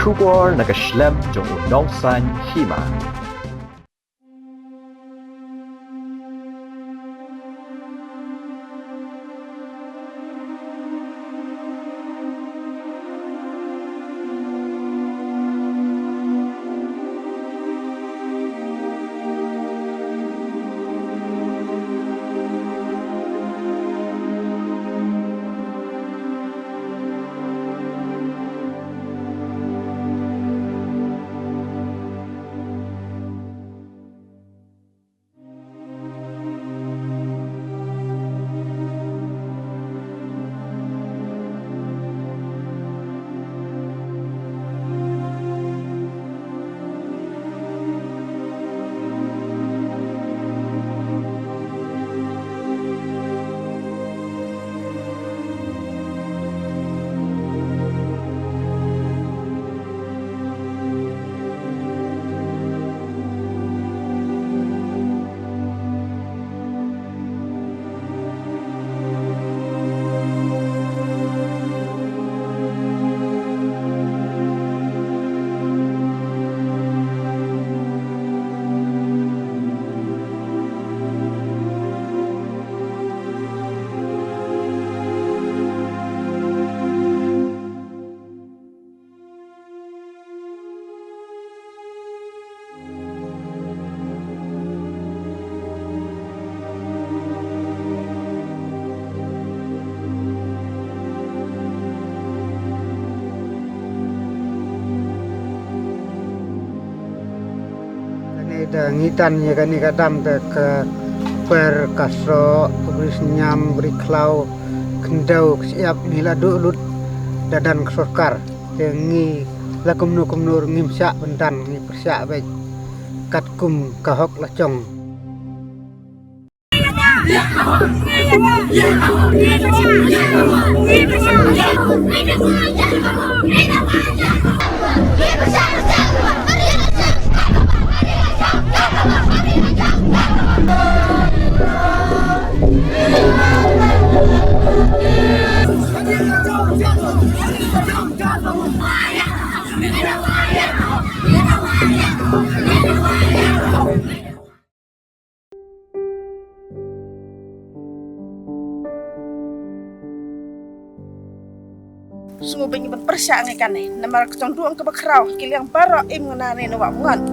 出国那个schlemm中农山西马。Ngitan ya kan kadam ke per kasro beri senyam beri klau kendau siap nila dulut dadan kesorkar tengi lakum nur ngimsak bendan ngi persak baik kat kum kahok lacong. Sungguh bengi persyak ngai kane namar kecong duang ke bakrau kiliang barok im ngenane no wangan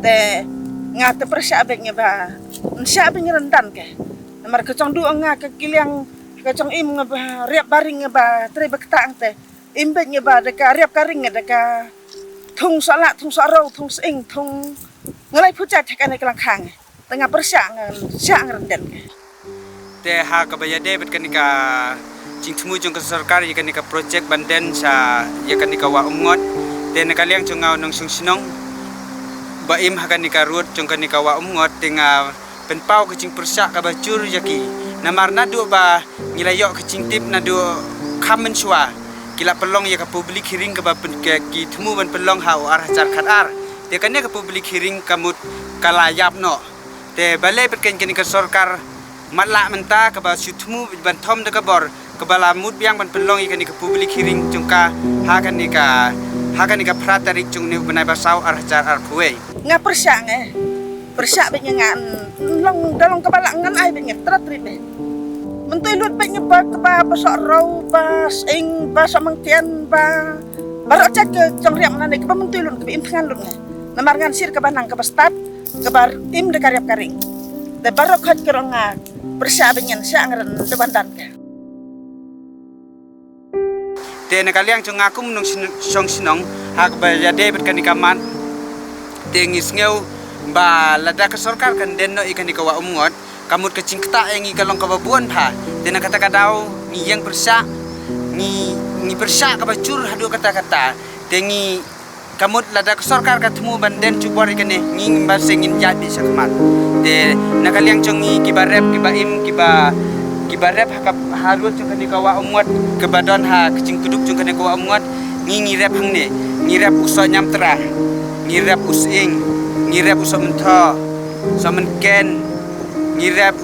te ngate persyak bengi ba nsya bengi rendan ke namar kecong duang nga ke kiliang kecong im ngaba riap baring ngaba tre bektang te im bengi ba deka riap karing deka thung salat thung sarau thung sing thung ngalai pucat kane kelang khang tengah persyak syak rendan ke te ha ka baya debet kanika jing temu jong kesorkar yakan nika projek banden sa yakan nika wa umngot den kaliang jong ngau nong sungsinong ba im hakan nika ruot jong kan nika wa umngot tinga penpau ke jing persak ka bacur yaki namar nadu ba ngilayok ke jing tip nadu kamen swa kila pelong ya ka publik hiring ka ba ke ki temu ban pelong ha arah jar khatar te kan ka publik hiring kamut kalayap no te balai perken nika sorkar matla menta ka ba sutmu ban thom de ka bor kebala mud biang ban pelong ikan ika publik hiring jungka hakan ika pratarik jung ni benai basau arah jar arpuei nga persyak bengi ngan long dalong kepala ngan ai bengi tratri be mentui lut bengi ba keba basok rau bas ing basok mangtian ba barok cak ke jong riak menane keba mentui lut keba impengan lut namar ngan sir keba nang keba start keba im de karyap karing de barok hat keronga persyak bengi syak ngeren de bandan ke te nakaliang jung aku menung song sinong hak ba ya debet kan ikaman te ngisngeu ba lada ke sorkar kan denno ikan ikawa umngot kamut kecing keta yang ikalong kababuan pa te nakata kadau ni yang persak ni persak ka bacur hadu kata-kata te ngi kamut lada ke sorkar katemu banden cubor ikan ni nging basengin jadi sakmat te nakaliang jung kibarep kibaim kibarep hakap harut jung kan ikawa umngot kebadan ha kecing kuduk jung kan ikawa umngot ngirep hangne ngirep uso nyam terah ngirep using ngirep uso mentho somen ken ngirep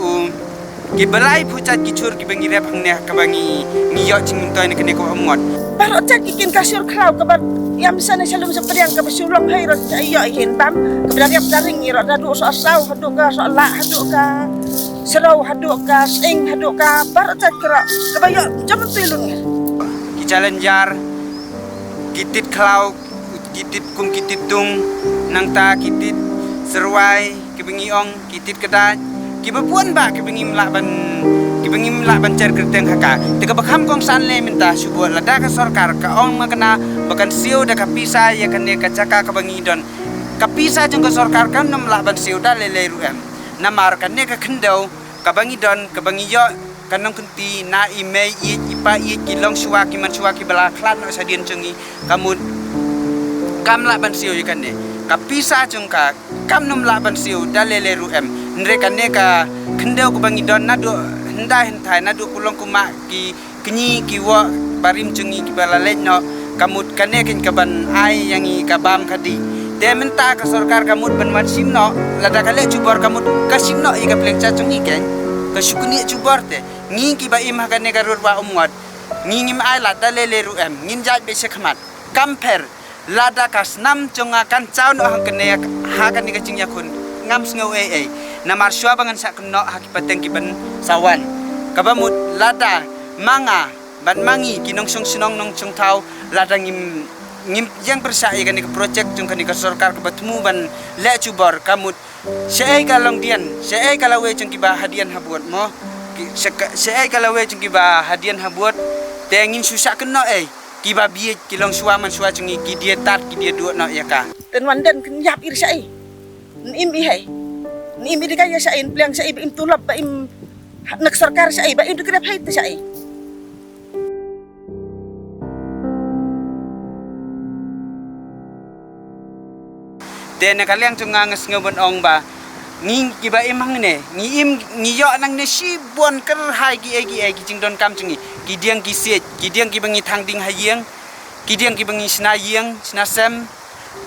kibalai pucat kicur kibang ngirep hangne kabangi ngiyok jing mentho ni kan ikawa umngot Baru cak ikin kasur klau kabar yang sana selalu seperti yang kebesulong hai rot ayo ikin bam kebenar yang daring iro dadu so asau haduk ka so la haduk ka serau haduk ka sing haduk ka baru cak kira kebayo jam tulung Jalan jar kitit klau kitit kum kitit tung nang ta kitit serwai kebengi ong kitit kedat kibapuan ba kebengi melak ban cer kerteng haka teka bakham kong san le minta subuh lada ka sarkar ka ong makana bakan siu da kapisa ya kane ka caka kebengi don kapisa jeng ka sarkar kan nam melak ban siu da le ruem namar kane ka kendau kebengi don kebengi yo kanong kunti na ime ipa kilong suwaki man suwaki bala klan no sadien cengi kamu kam la ban siu ikane kapisa jengka kam nom la ban siu dalele ruem nreka neka kendau ko bangi don nadu hentai nadu kulong kuma ki kenyi ki wa barim cengi ki bala lenno kamut kane kin kaban ai yangi kabam kadi de menta ka sarkar kamut ban mat simno lada kale cubor kamut kasimno ika plek cha cengi ken kasukuni cubor te ngi ki ba im hakane garur ba umwat ngi ngim ai la dalele ruem ngin jaj be sekhamat kamper lada kas nam chunga kan chau no hakane hakan ni kacing yakun ngam sngo namar syua bangan sak no hakipateng kiban sawan kabamut lada manga ban mangi kinong song sinong nong chung thau lada ngim yang persai kan ni project chung kan ni sarkar ka batmu ban le chubor kamut sei kalong dian sei kalawe chung kiba hadian habuat mo sei kalawe chung kiba hadian habuat tengin susah keno kiba biye kilong suaman suwa chung ki dia tat ki dia duot no ya ka dan wandan ken yap ir sai nim ihai nim di kaya sai pliang sai im tulap ba im nak sarkar sai ba im dikrep hai te sai den kaliang chung ngas ngobon ong ba nging kiba imang ne ngi yo nang ne si bon ker hai ki egi jing don kam chingi ki diang ki set ki diang ki bangi thang ding hayeng ki diang ki bangi sna yeng sna sem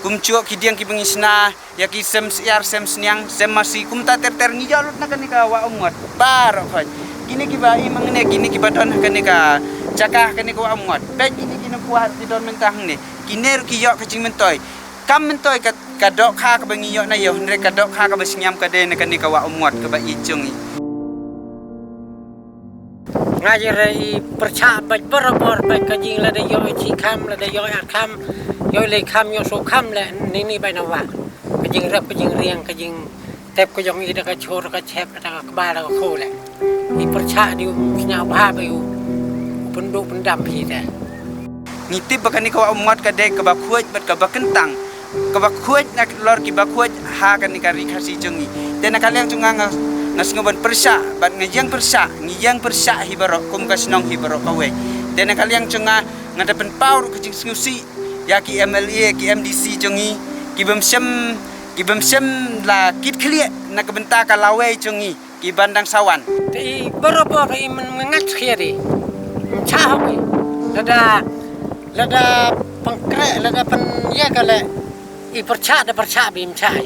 kum chuo ki diang ki bangi sna ya ki sem siar sem snyang sem masi kum ta ter ngi yo lut nak ni ka wa umot bar khoi kini kiba imang ne kini kiba don ka ni ka cakah ka ni ka wa umot pe kini kini kuat di don mentang ne kiner ki yo ka jing mentoy kam mentoy ka kadok kha ka bangi yo na yo ndre kadok kha ka basinyam ka de na ka ni ka wa umot ka ba ichungi ngajari percak baik berabor baik kajing lada yo ci kam lada yo akam yo le kam yo so kam le ni bai nawa kajing rap kajing riang kajing tep ko yong ida ka chor ka chep ka ba ka ko le i percak di nya ba ba yu penduk pendam pi te ngitip bakani ka wa umot ka de ka ba khuaj bat ka ba kentang ka ba khuaj nak lor ki ba khuaj ha ka ni ka ri khasi jungi de na kaliang chunga ngas ngoban persa bat ngiyang persa hibarok kum kasnong hibarok kawe de na kaliang chunga ngadapen paur ka jing ngusi ya ki MLA ki MDC jungi ki bemsem la kit khlie na ka benta ka lawe jungi ki bandang sawan ti berabor i mengat khiri cha hoki lada pangkre lada pen ya kale i percak bim chai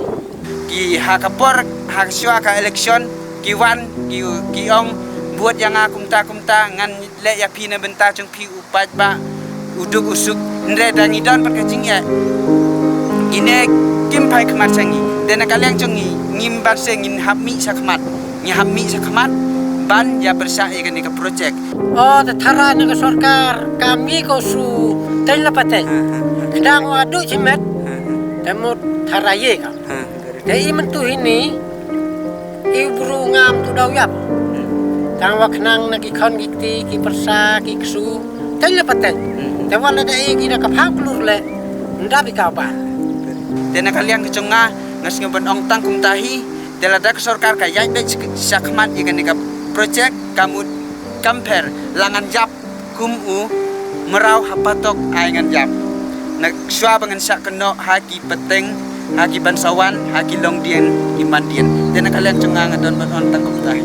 ki hakapor haksua ka election ki wan ki ong buat yang kumta ngan le ya pi na benta chung pi upat ba uduk usuk ndre da ni don pat ka jing ya ine kim pai khmat changi de na kaliang chung ngim bar se ngin hammi sakmat ban ya bersai kan ka project oh thara ni ka sarkar kami ko su tel la paten kadang adu cimet temut thara ye ka dei mentu ini ibru ngam tu dau yap tang waknang nagi khon giti ki persa ki ksu tel la paten te wala dei ki ka phang plur le ndabi ka ba de na kaliang kecunga ngas ngoban ong tang kum tahi de la dak sarkar ka yai be sakmat ikan ka project kamut kamper langan jap kumu merau hapatok aingan jap nak swa bangan sak keno haki peteng haki bansawan haki longdien imandien dan kalian cengang don on tangkum tahi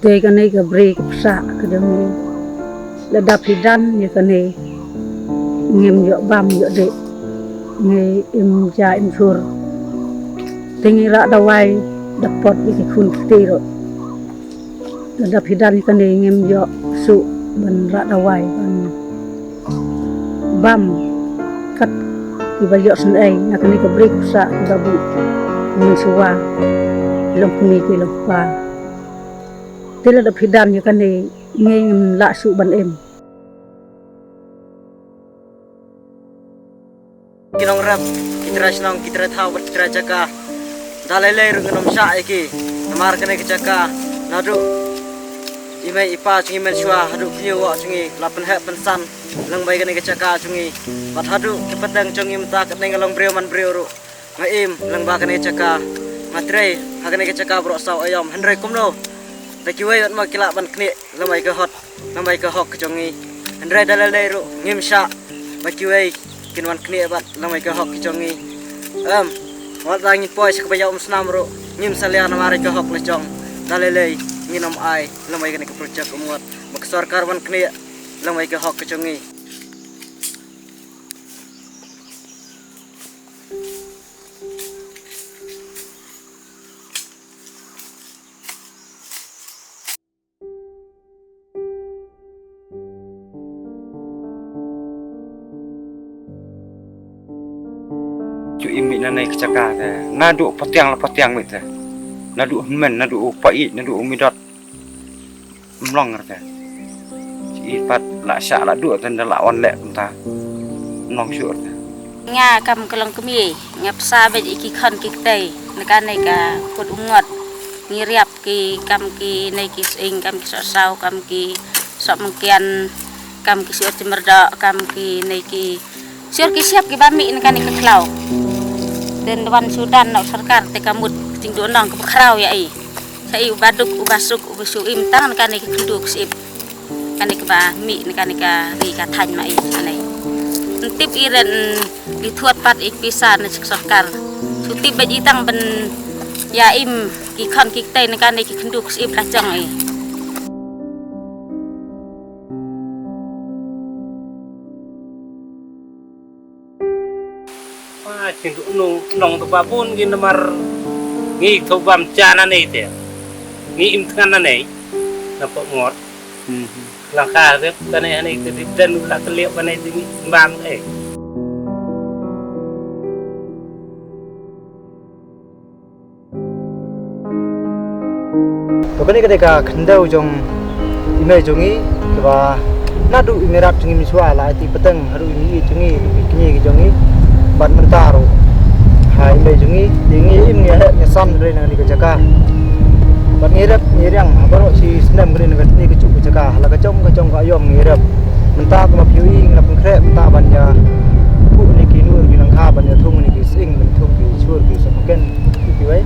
Te kane ka break sa ka demi la dap hidan ye kane ngem yo bam yo de ngai im ja im sur tingi ra dawai dapat iki kun tiro dap hidan kan ngem yo su ban ra dawai ban bam kat iba yo sen ai nak ni ka break sa babu ni suwa long ni ki long pa tila dap hidan yo kan ngem la su ban em kinong rap kitra sinong kitra thau bat kitra jaka dalai rungunom sa iki namar kene ke jaka nadu imai ipa chungi men shua hadu kinyo wa chungi lapan he pensan lang bai kene ke jaka chungi bat hadu ke pedang chungi mta ke ngalong breu man breu ru ngaim lang ba kene jaka matre hakene ke jaka bro saw ayam henry kumno taki wai ma kila ban kne lamai ke hot lamai ke hok chungi henry dalai ru ngim sha baki wai kinwan kni bat lamai ke hok chongi wat dangi poi sak baya snam ro ngim salia namare ke hok le chong dalele nginom ai lamai ke project umot mak sarkar wan kni lamai ke hok chongi imi nanai kecaka te nadu patiang mit te nadu men nadu pai nadu umidot mlong te ci pat la sha la du tan la on le ta nong syur te nga kam kelong kemi ngap sa be iki khan ki tei nakane ka put ungot ngiriap ki kam ki nei ki sing kam ki sau kam ki sok mengkian kam ki syur timerda kam ki nei ki syur ki siap ki bami nakane ka klau dan wan Sudan nak sarkar te kamut tingdu nang ke krau ya ai sai ubaduk ubasuk ubusu im tangan kan ke kenduk sip kan ke ba mi kan ke ri ka than mai anai tip iren dituat pat ik pisan sarkar sutip baji tang ben ya im ki khan ki tai kan ke kenduk sip la jang ai Cintu nong tu papun gin namar ngi to bam chana nei te ngi im tkan nei na po ngot langka rep tane ane ke dan la kelip bane dingi bam to kani ketika kendau jong imai jongi ba nadu imerat jongi miswa la ti peteng haru ini jongi kini jongi ban mentaro hai imai jongi dingi im nge sam re nang ni ke jaka ban ngirap ngirang baro si senam re nang ni ke cuk jaka la ka cong ka ayom ngirap menta ko ma piui ngap kre menta ban ya bu ni ki nur bi nang kha ban ya thung ni ki sing ban thung ki chur ki so ken ki wai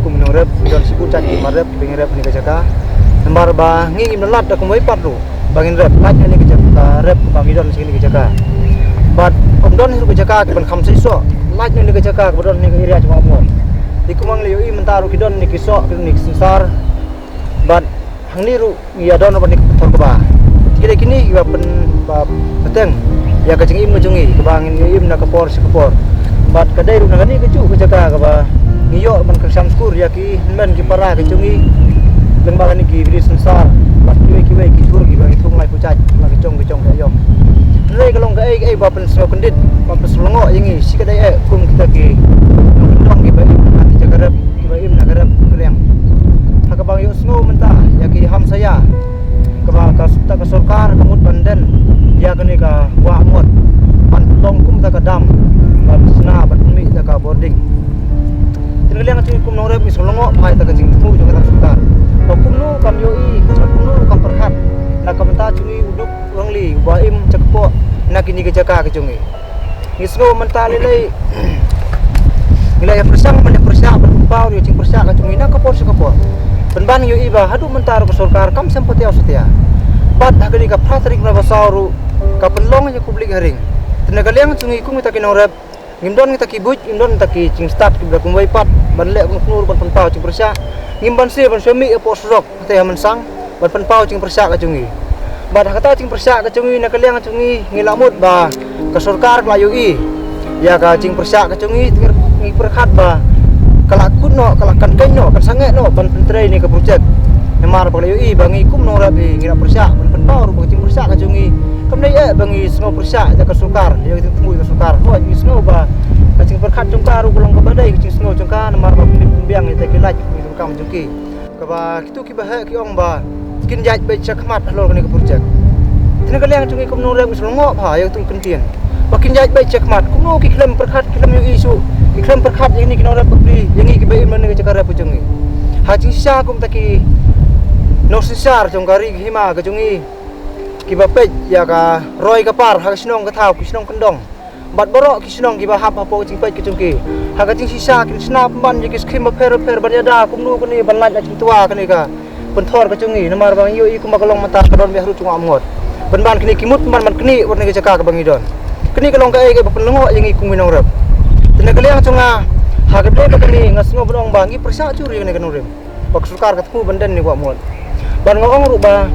kum nang rep don si kucat ki marep ngirap ni ke jaka nambar ba ngi im lat ko mai patru bangin rep lat ni ke jaka rep ba mi don sini ke jaka bat omdon hiru ke jaka ke ban kham sai so lat ni ke jaka ke don ni ke ria cuma mon di kumang liu i mentaru ki don ni ki so ki ni sensar bat hang ni ru ya don ban ni thor ke ba kire kini ba pen ba peteng ya ke jing im jungi ke bangin im na ke por si ke por bat ke dai ru na ni ke cu ke jaka ke ba ngiyo ban ke sam skur ya ki men ki para ke jungi leng ba ni ki bri sensar bat ki wei ki chur ki ba ki thung lai pucat la ke cong ke ayom rei kalong ka ai ba pen so kondit ba pen slongo yangi sikadai kum kita ki nong ki ba ati jagarap ki ba im nagarap kriang haka bang yo snow menta ya ki ham saya ka ba ka sutta ka sarkar kamut banden ya kani ka wa mot pan long kum ta ka dam ba sna ba mi ta ka boarding tingliang ati kum nong rep mi slongo mai ta ka jing tu jo ka sarkar to kum nu kam yo i ka kum nu kam perhat na kamenta cungi uduk uang li ba im cakpo na kini ke jaka ke cungi ngisno mentali lei nilai persang men persang pau yo cing persang ke cungi na kapor sekapor penban yo iba hadu mentar ke sarkar kam sempati setia bat hagani ka pratrik na basaru ka penlong ye publik haring tenaga liang cungi ku ngita kinorep ngimdon ngita kibuj ngimdon ngita ki cing start ki blakum wai pat ban le ku nur ban pau cing persang ngimban se ban suami e pos rok te mensang ban pau cing persang ke cungi bat kata cing persyak ke cungi na kaliang cungi ngilamut ba ke sarkar la yu i ya ka cing persak ka cungi ngi perkhat ba kalak kun no kalak kan kain no kan sange no ban pentre ni ka projek nemar ba yo I bangi kum no rabi ngira persak ban pentor ba cing persak ka cungi kam nei bangi sngo persak ja ka sukar ya ka temu ka sukar ho ni sngo ba ka cing perkhat cungka ru kulong ka badai cing sngo cungka nemar ba biang ni te kilaj ni kam cungki ka ba kitu ki ba ha ki ong ba kin jaj be chakmat lo ka ni ka projek Tina kalian cungi kum no rabi sngo ba ya tung kentien Makin jahit baik cakmat, kuno ki klem perkhat klem yu isu, ki klem perkhat yang ni kena orang beri, yang ni ki baik mana ke cakap apa cungi. Haji sisa kum taki, no sisar cungkari hima ke cungi, ki bapet ya ka roy kapar, hak sinong ketau, ki sinong kendong, bat borok ki sinong ki bahap apa cing pet ke cungi. Hak cing sisa ki senap ban je ki skim per banyada kumnu kuni banlat cing tua kani ka, pentor ke cungi, namar bang yu I kum bakalong mata kadon behru cunga amot. Ban kini kimut ban kini warna ke cakap ke bangidon. Kini kalau kai ke penlengo yang ikung minong rep. Tina kaliang cunga hagde ka kini ngasngo benong bangi persa curi kini kanurem. Bak sukar ketemu benden ni buat muat. Ban ngong ruba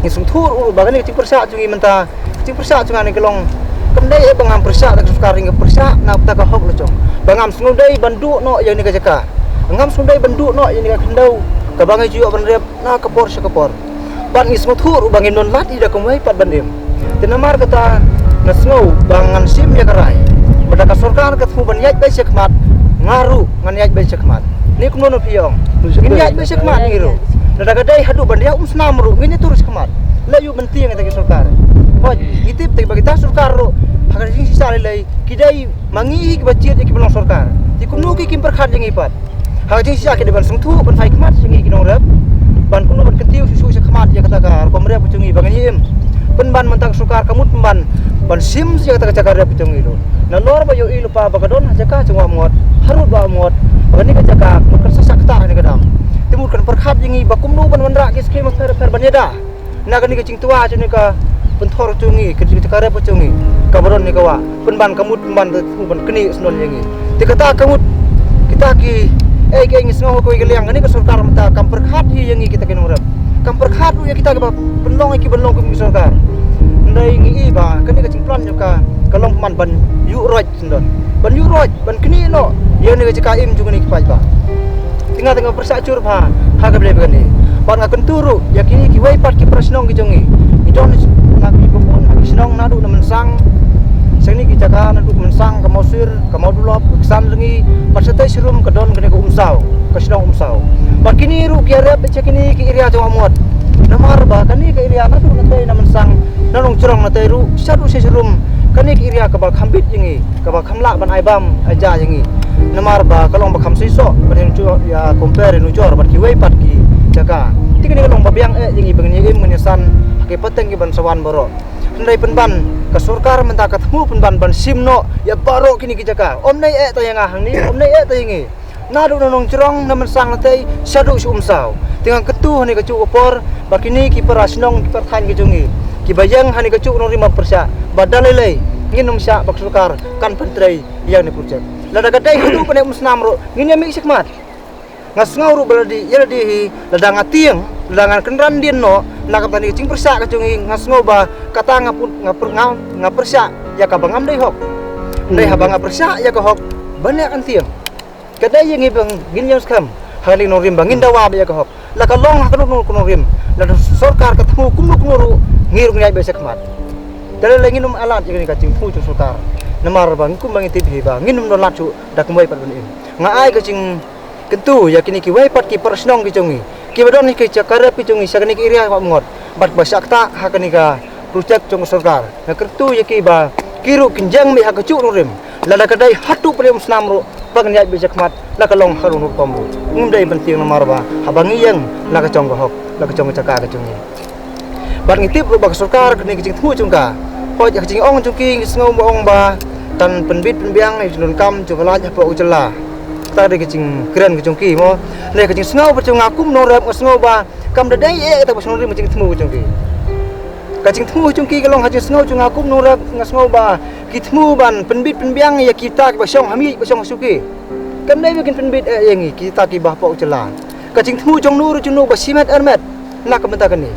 ni sumthur ruba kini cing persa cungi menta. Cing persa cunga ni kelong kendai bangam persa tak sukar ring persa na ta ka hok lecong. Bangam snudai bandu no yang ni ka jaka. Bangam snudai bandu no yang ni ka kendau. Ka bangai jual ban rep na kapor sekapor. Ban ni sumthur ruba nginon lat ida kumai pat bandem. Tina mar kata Nasngau bangan sim ya karai. Pada kasorkan ketemu banyaj baik sekmat ngaru nganiaj baik sekmat. Ni kumno piong. Nganiaj baik sekmat ngiru. Nada gadai hadu bandia snamru ngini turus kemat. Layu benting ta kasorkar. Hoj itip te bagi ta sorkar ro. Hagar sing sisa lelai kidai mangi ki bacir ki belong sorkar. Di kumno ki kim perkhat yang ipat. Hagar sing sisa ki deban sungtu ban fai kemat singi ki norep. Ban kumno ban ketiu susu sekmat ya kata ka komre pucungi bangani penban mentang sukar kamut penban ban sim sia kata cakar dia pucung itu na lor ba yo I lupa bakadon jaka cungwa muat harut ba muat bani ka jaka kan sasak ta ni kadam timur kan perkhat jingi bakum nu ban wandra ki skim fer banyada na kan ni cing tua cuni ka pentor cungi ke cakar dia pucungi kabron ni kawa penban kamut penban ban keni snon jingi dikata kamut kita ki ke ngi sngo ko geliang ni ka sarkar mata kam perkhat hi jingi kita kenurap kam perkhat ya kita ka penlong ki benlong ki sarkar Ndai ngi ba kani ka cingplan joka kalong man ban yu roj sendon ban yu roj ban kini no ye ni ka im juga ni kipai ba tengah persak cur ba ha ka bele begani ban nga kenturu ya kini ki wai pat ki prasnong ki jongi idon na ki bubun ki snong nadu na mensang seni ki jaka nadu mensang ka mosir ka modulop kesan lengi pasetai serum ka don kene ka umsau ka snong umsau ban kini ru ki arep cekini ki iria jong amot namar ba kani ka iria nadu natai na mensang Nanong curang na teru sadu serum kanik iria kabal khambit jingi kabal khamla ban aibam aja jingi namar ba kalong ba kham siso ban chu ya compare nu jor ban ki wei pat ki jaka tikini kalong ba biang jingi bangni im menyesan ke peteng ki ban sawan boro ndai penban ka sarkar menta ketemu penban ban simno ya baro kini ki jaka om nei ta yang hang ni om nei ta jingi nadu nanong curang na mensang na tei sadu umsau dengan ketu ni ka chu opor bakini ki parasnong ki perthan ki jungi ki bayang hani ka cuk nori persa badalele nginum sya bak sukar kan pentrei yang ni projek lada gadai hidu pane musnam ro nginya mi sikmat ngasngau ro beradi ya di lada ngatieng lada kenran din no nakap tani cing persa ka cungi ngasngau ba kata ngapersa ya ka bangam dei hok dei habang persa ya ka hok banyak antieng gadai yang ibang ginyang skam hali norim bangin dawa ya ka hok la ka long hakanu norim lada sarkar ketemu kumru ngirung nyai besek mat dale lagi num alat jadi kacing pucu sukar namar bang kum bang tibi bang nginum don lacu dak mai pat benim ngai kacing kentu ya kini ki wai pat ki persnong ki cungi ki badon ki cakara pi cungi sakani ki iria pak ngot bat basak ta hakani ka projek cung sukar na kertu ya ki ba kiru kinjang mi hakacu nurim lada kadai hatu prem snamro bang nyai besek mat la kalong harun kombo ngumdai penting namar ba habangi yang la kacong hok la kacong cakar cungi Bar ngitip ru bak sarkar kini kicing thu chungka hoj kicing ong chungki ngisngau ong ba tan penbit penbiang ni nun kam chungla ja po uchala ta de kicing kren kicungki mo le kicing snau pachung akum no rep ngisngau ba kam de dai ta pasung ri macing thmu chungki kicing thmu chungki kalong hajing snau chung akum no rep ngisngau ba ki thmu ban penbit penbiang ya kita ki pasong hami pasong suki kam dai bikin penbit yangi kita ki bah po uchala kicing thmu chung nur chung no ba simet armet nak kamenta kani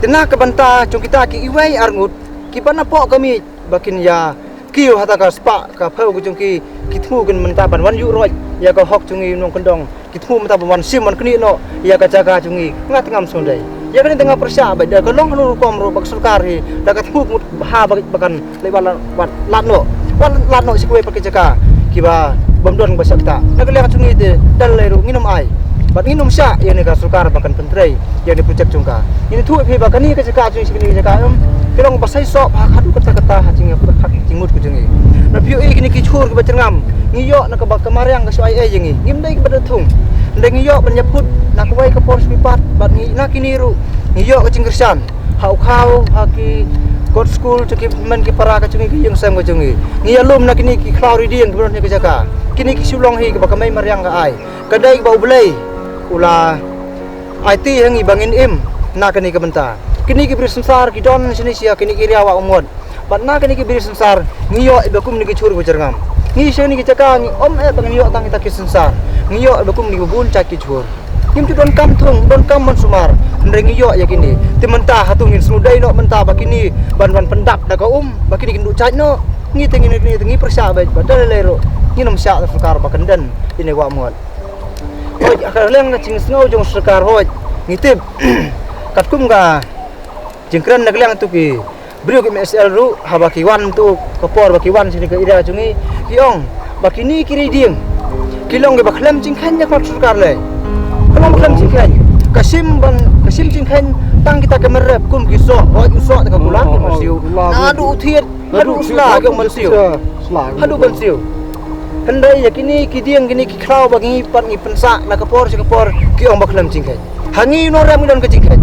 Tena kebanta cung kita ki iwai arngut ki pana po kami bakin ya kiu hata ka spa ka phau ku chung ki thu kan menta ban wan yu roi ya ka hok chung nong kendong ki thu menta ban sim man kni no ya ka jaga chung ngat ngam song dai ya kan tengah persya ba da ka long lu kom ro bak sarkar hi da ka thu mut ha bakan le ban lat no si ku pakai jaga ki ba bom don ba sakta da ka le chung te dal le ru nginom ai bat nginom sya ya ne ka sarkar bakan pentrai ya ne projek chung ka ini thu phe ba kan ni ka jaga chung si ni jaga kelong pasai sok hadu kata-kata hacing hak cingmut ku jengi na piu kini ki chur ke bacengam ngiyo nak ba kamariang ke suai jengi ngimdai ke badatung ndai ngiyo banyaput nak wai ke pors pipat bat ngi nak kini ru ngiyo ke cingkersan hau khau haki god school cekip men ki para ke jengi yang sam ke jengi ngiyalum nak kini ki khlau reading ke bron ke jaga kini ki sulong hi ke ba kamai mariang ke ai kadai bau belai ula IT hangi bangin im nak kini ke benta kini ki beri samsar ki don sini sia kini ki riawa umon batna kini ki beri samsar ngiyo ibakum ni ki chur bujarngam ngi sini ki caka ngi om bang ngiyo tang kita ki samsar ngiyo ibakum ni bubun cak ki chur kim tu don kam thung don kam man sumar ndre ngiyo ya kini ti mentah hatungin semudai no mentah bakini ban pendap da ka bakini kindu cak no ngi tengi persya baik badal lero ngi nom sya sarkar bakandan ini wa muat hoj akaleng cing snow jong sarkar hoj ngitip katkum ga jengkran naglang tu ki brio ki MSL ru habaki wan tu kapor baki wan sini ke ida chungi kiong bakini kiri ding kilong ke baklam jingkhan yak sarkar le kalong baklam jingkhan kasim jingkhan tang kita ke merep kum ki so hoj uso ta bulan ke masiu adu thiet adu sla ke masiu adu masiu hendai yakini ki ding kini ki khrau bagi pat ngi pensa na kapor si kapor kiong baklam jingkhan hangi no ram don ke jingkhan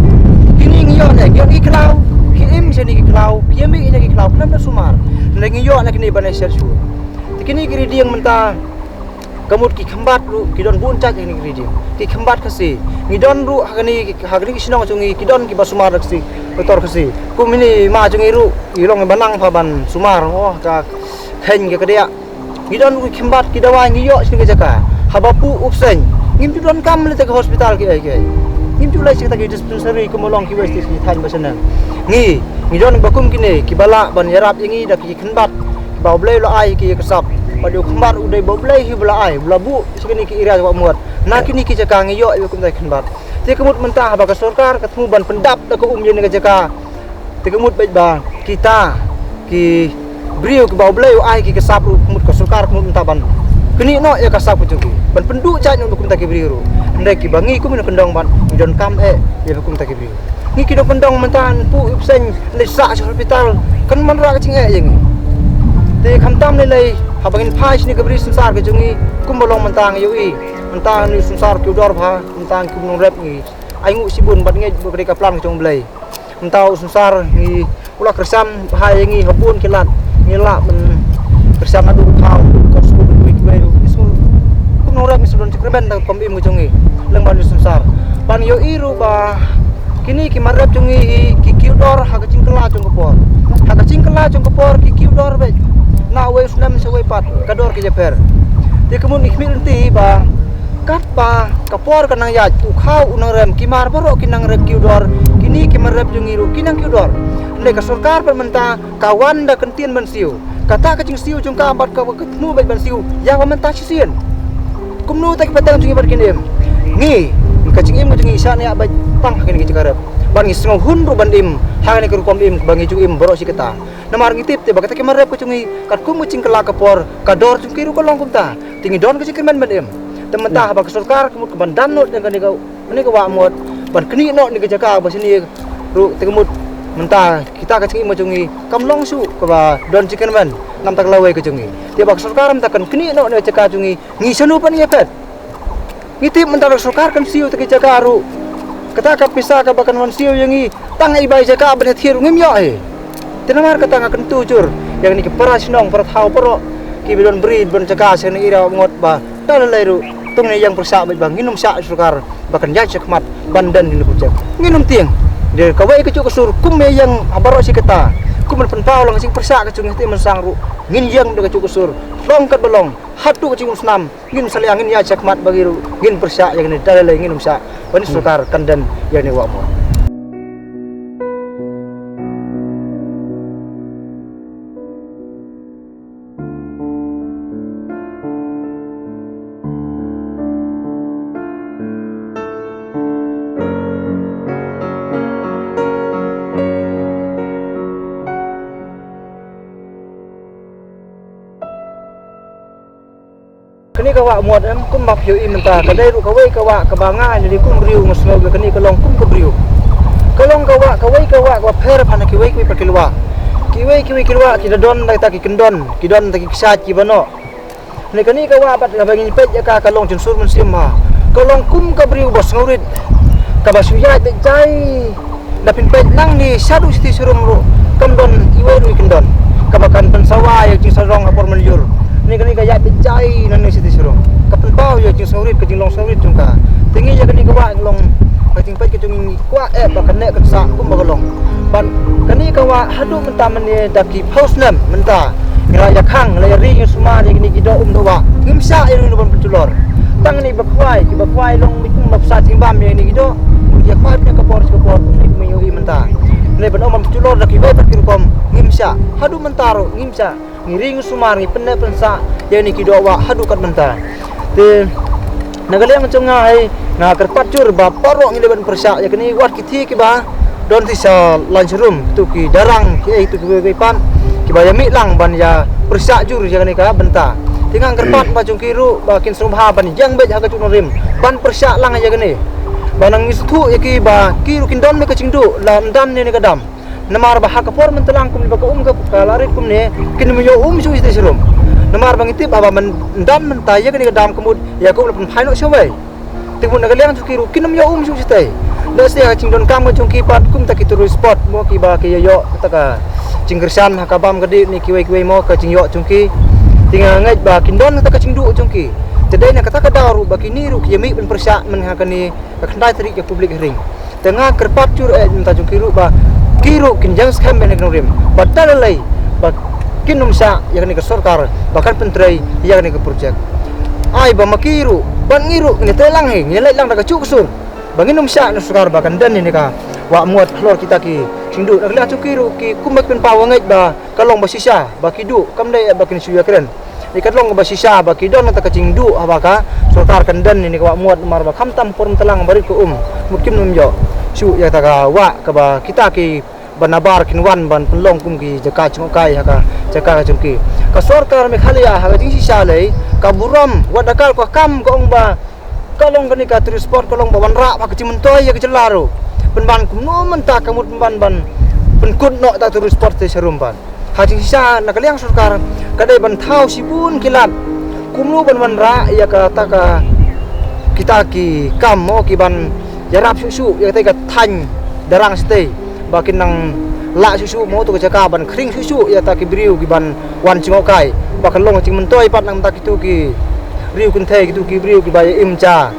kini ngiyo ne ki klau ki im sini ki klau piemi ina ki klau klam na sumar ne ngiyo na kini banai sersu kini kiri diang menta kamut ki khambat ru ki don bun cak kini kiri diang ki khambat khasi ngidon ru hagani ki sinong chungi ki don ki basumar khasi betor khasi kumini ma chungi ru ilong banang phaban sumar oh ka khen ke kedea ngidon ki khambat ki dawa ngiyo sini ke jaka habapu upsen ngim tu don kam le te hospital ki ai nim tulai cerita ke dispensary ke molong ki west ki than basenang ngi don bakum kini ki bala ban yarap ingi dak ki khenbat bau blai lo ai ki kesap padu khambar udai bau blai hi bala ai blabu sekini ki ira wa muat na kini ki jaka ngi yo kum tai khenbat te kemut mentah ba ka sarkar ketemu ban pendap dak ko yen ke jaka te kemut baik ba kita ki brio ki bau blai ai ki kesap kemut ka sarkar kemut mentah ban kini no ya kasap ku cuki ban penduk cak no kum ta ki brio ndai ki bangi ku min kendong ban don kam ya kum ta ki brio ngi ki do kendong mentan pu upsen le sa hospital kan man ra ka ching yang te khamtam le lei habangin phai ni ka bri samsar ke jungi kum bolong mentang yui mentang ni samsar ki dor pha mentang kum nong rep ngi ai ngu sibun bat nge bri ka plan jong blai mentau samsar ngi ula kersam hai ngi habun kilat ngila men kersam adu thau ko sku bi ki kum nong rep misudon cikreben da kom im jungi leng ban samsar ban yo iru ba kini ki marap jungi ki kiudor ha ka cingkela jong kopor ha ka cingkela jong kopor ki kiudor be na we sunam se we pat kador ki jeper ti kemun ikhmil ti ba kat pa kapor kanang ya tu khau unang rem ki mar boro kinang rem kiudor kini ki marap jungi ru kinang kiudor le ka sarkar permenta kawan da kentien bensiu kata ka cing siu jong ka bat ka ketemu baik bensiu ya wa menta sien kumnu tak patang jungi bar kinim ngi kacing im jungi isa ne ba tang kini ki karep ban ngi sngau hundu ban im hangani ke rukom im bangi ju im boro si kita namar ngi tip te bagata ke marep ku jungi kat kum cing kela kapor kador jungi ru kolong kumta tingi don ku cing ban im tementah ba sarkar kumut ke ban danut dengan ni ka wa mot ban keni no ni ke jaka ba sini ru tekemut mentah kita kacing im jungi kamlong su ke ba don chicken ban nam tak lawe ke jungi te ba sarkar mentakan keni no ni jaka jungi ngi sanu pan ye pet ngitip mentara sarkar kan siu te jaka ru kata ka pisa ka bakan wan siu yangi tang ibai jaka ben thir ngim yo he tenamar kata ngaken tujur yang ni ke parasinong para thau poro ki bidon bri ben jaka sen ira ngot ba dal leru tung ne yang persa bang nginum sa sarkar bakan ya cekmat bandan ni ku cek nginum tiang de kawai ke cuk sur kum me yang abaro si kata kum pen pau lang sing persa ke cung te mensang ru ngin yang de cuk sur long kat belong hatu ke cing snam ngin saliang ngin ya cekmat bagi ru ngin persa yang ni dal le nginum sa ban sarkar kandan yang ni wa mo Kini kawa muat em kum bap yo imenta kadai ru kawai kawa kabanga jadi kum riu ngoslo kini kalong kum kebriu kalong kawa kawai kawa per pana kiwai kiwai pakilwa kiwai kilwa kita don tak taki kendon kidon taki kisat kibano ni kini kawa bat kabangin pet ya ka kalong jensur musim ha kalong kum kebriu bos ngurit kabasuya te jai dapin pet nang ni sadu siti surum ru kendon kiwai ru kendon kabakan pensawa yang cisarong apor meljur ni kini kaya tejai nan ni siti surung kapan pau ya jing saurit ke jing long saurit jungka tingi ya kini kawa long kating pet ke jing kwa bakan nek kensa kum bagalong ban kini kawa hadu menta meni daki pausnem menta ngira ya khang la ri suma ni kini kido dowa ngimsa iru ban penculor tang ni bakwai long mikum mapsa timbam ya ni kido ya kwai ne kapor ni meyo menta ni ban om penculor daki bai pat kirukom ngimsa hadu mentaro ngimsa ngiring sumari penne pensa ya ni kidowa hadu kat menta te nagaliang chungai na kerpacur ba parok ngi leben persa ya kini wat kiti ki ba don ti sa lunch room tu ki darang ki itu ki pan ki ba ya mi lang ban ya persa jur ya kini ka benta tingang kerpat ba chung kiru ba kin sumha ban jang be ha ka chung rim ban persa lang ya kini banang istu ya ki ba kiru kin don me ka chingdu la dan ni kadam namar bah kapor mentelang kum baka ka kalarit kum ne kin meyo su iste serum namar bang itip aba men dan mentaya kini kadam kemud ya kum lepun phaino sewai timun nagaliang sukiru kin meyo su iste le se ching don kam chung ki pat kum taki turu spot mo ki ba ki yo taka cinggersan hakabam gede ni kiwai mo ka cing yo chung ki tinga ngai ba kin don taka cing du chung ki tedai na kata kadaru ba kini ru ki mi ben persa men hakani khandai tari ke publik ring tengah kerpat cur minta chung kiru ba kiru kinjang skam benek nurim batal lay bak kinum sa yakni ke sarkar bahkan pentrai yakni ke projek ai ba makiru ban ngiru ni telang he ngelai lang daga cuksur banginum sa na sarkar bahkan dan ni ka wa muat flor kita ki singdu nagla cukiru ki kumbak pen pawangai ba kalong basisa bakidu kamdai bakin suya keren ni kalong basisa bakidon ta kacingdu abaka sarkar kandan ni ka muat mar ba khamtam porm telang bari ko mungkin numjo su ya taka wa ka ba kita ki banabar kinwan ban penlong kum ki jaka chungkai ha ka jaka chungki ka sarkar me khalia ha jing sisa lei ka buram wadakal ko kam ko ong ba kalong kani ka transport kalong ba wanra ba kecimentoy ya kecelaro penban kum no menta kamut ban penkut no ta transport te serum ban ha jing sisa na kaliang sarkar kadai ban thau sibun kilat kum no ban wanra ya ka taka kita ki kam mo ki ban jarap susu ya tega than darang stay bakin nang la susu mo tu jaka ban kring susu ya ta ki briu ki ban wan chingokai bakan long ching mentoi pat nang ta ki tu ki riu kun the ki tu ki briu ki ba imcha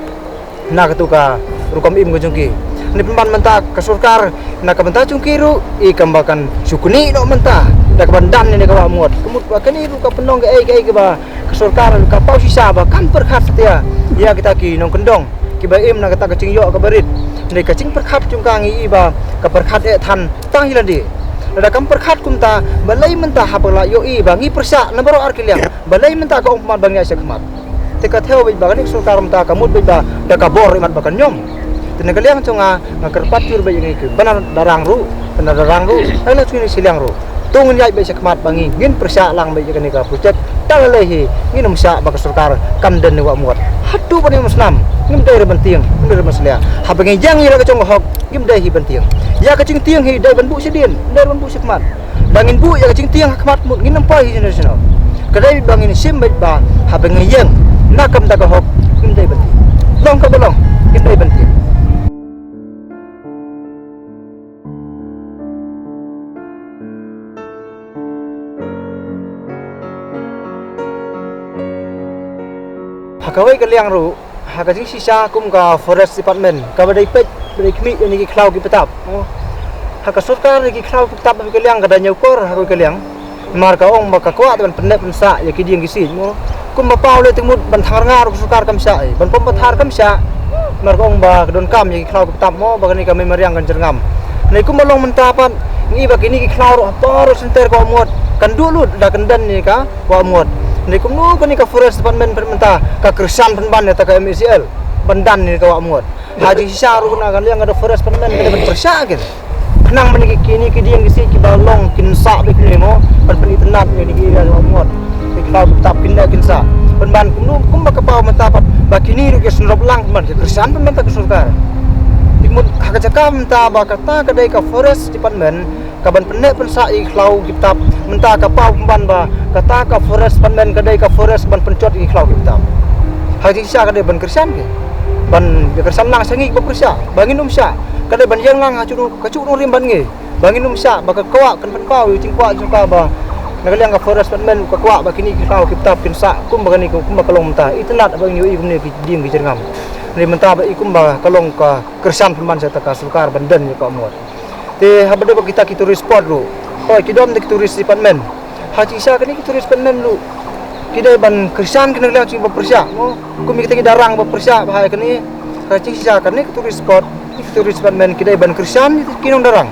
na ka tu ka rukom im gojong ki ni pemban menta ka sarkar na ka menta chungki ru I kambakan sukuni no menta da ka bandan ni ka muat kemut ba kani ru ka penong ke ai ba ka sarkar ka pau sisa ba kan perkhat setia ya kita ki nong kendong kiba im na kata kacing yo ka barit ni kacing perkhat chung ka ngi ba ka perkhat than tang hiladi ada kam perkhat kumta balai menta hapala yo I bangi persa na baro arkiliang balai menta ka umpmat bangi asa khamat te ka theo ba ni sarkar menta kamut ba da ka bor imat bakan nyom tenagaliang chunga ngakerpat jur ba ngi ke banar darang ru ala chuni siliang ru tungun yai ba sakmat bangi ngin persa lang ba ni ka projek talalehi nginum sa ba ka sarkar kamden ni wa muat hatu pa ni musnam ngim dai bantiang ngim dai maslia ha bangi jang ira ka chong hok ngim dai hi bantiang ya ka ching tiang hi dai ban bu sidin dai ban bu sakmat bangin bu ya ka ching tiang hakmat mut nginam pa hi nasional kadai bangin sim ba ha bangi yang nakam ta ka hok ngim dai bantiang long ka bolong ngim dai bantiang kawai kaliang ru hakajing sisa kum ka forest department ka badai pet badai kmi ni ki klau ki petap haka sarkar ki klau ki petap kaliang kada nyukor hakoi kaliang mar ka ong maka kwa ban pendep pensa ya ki dieng ki sin mo kum ba pau le tengmut ban thar ngar sarkar kam sa ban pom pathar kam sa mar ka ong ba don kam ya ki klau ki petap mo ba ni ka memoriang kan jerngam nei kum balong mentapan ngi ba kini ki klau ro aparo center ko mot kan dulut da kendan ni ka wa mot ni kumno kani ka forest department permenta ka kersan penban ya ta ka MCL bandan ni ka wa muat haji sisaru na kan yang ada forest department ka ben persa ke nang men kini ki dieng si ki balong kin sa be ni mo per peni tenat ni ki wa muat ki klau tap kin da kin sa penban kumno kum kini ru ke senrop lang man ke kersan pun tak kesurkar timut hak jaka menta ba kata kadai ka forest department kaban penek pensa i khlau kitab menta ka pau pemban ba kata ka forest department kadai ka forest ban pencot i khlau kitab hak sisa kadai ban kersan ke ban ya kersan lang sangi ba persa bangin sya kadai ban yang lang kacu no rim ban nge bangin sya ba ka kwa kan pen pau yu ting kwa jungka ba nagaliang ka forest department ka kwa ba kini ki khlau kitab kinsa kum ba kini kum ba kalong menta itinat abang yu i kum ne ki dim ki jerngam ni menta ba ikum ba kalong ka kersan pemban sa ka sulkar bandan ni ka amot te habade ba kita turis spot lu oi kidom de turis department haji sa kini turis department lu kidai ban kersan kena liang ci ba persia mo kum kita ki darang ba persia ba kini haji sa kini turis spot turis department kidai ban kersan kinong darang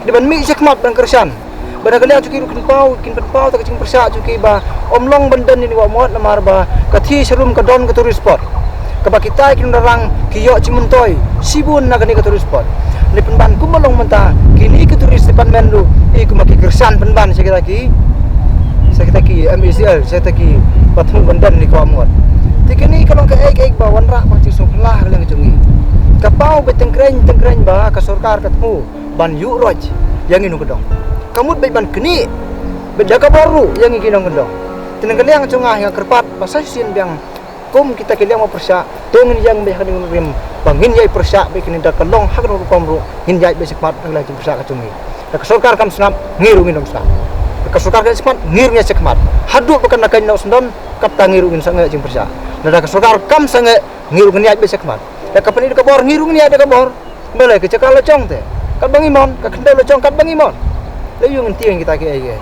di ban mi sekmat ban kersan bana kaliang cuki kin pau tak cing persia cuki ba omlong bandan ni wa mot namar ba kathi serum ka don ka turis spot ka kita kin darang kiyo cimuntoy sibun na kani ka turis spot ni penban kumalong menta kini ke turis department lu i kumaki kersan penban saya ki MCL saya ki patmu bandan ni ko amot tikini kalau ke ek ba wanra pa ci sumlah lang jungi kapau betengkreng ba ka sarkar katmu ban yu roj yang inu gedong kamut baik ban keni bedaga baru yang ikinong gedong tinang kaliang cungah yang kerpat pasasin biang kum kita kaliang mau persa tongin yang be haning rim bangin yai persa be kini da kalong hak ro komru hin yai be sekmat ngla jim persa ka cungi da sarkar kam snap ngiru nginom sa da sarkar ka sekmat ngirnya sekmat hadu pekan nakan no sendon kap tangiru ngin sange jim persa da sarkar kam sange ngiru ngin yai be sekmat da kapani da bor ngiru ngin yai da bor mele ke cakal locong te kat bangimon ka kendal locong kat bangimon layu ngenti yang kita ke ai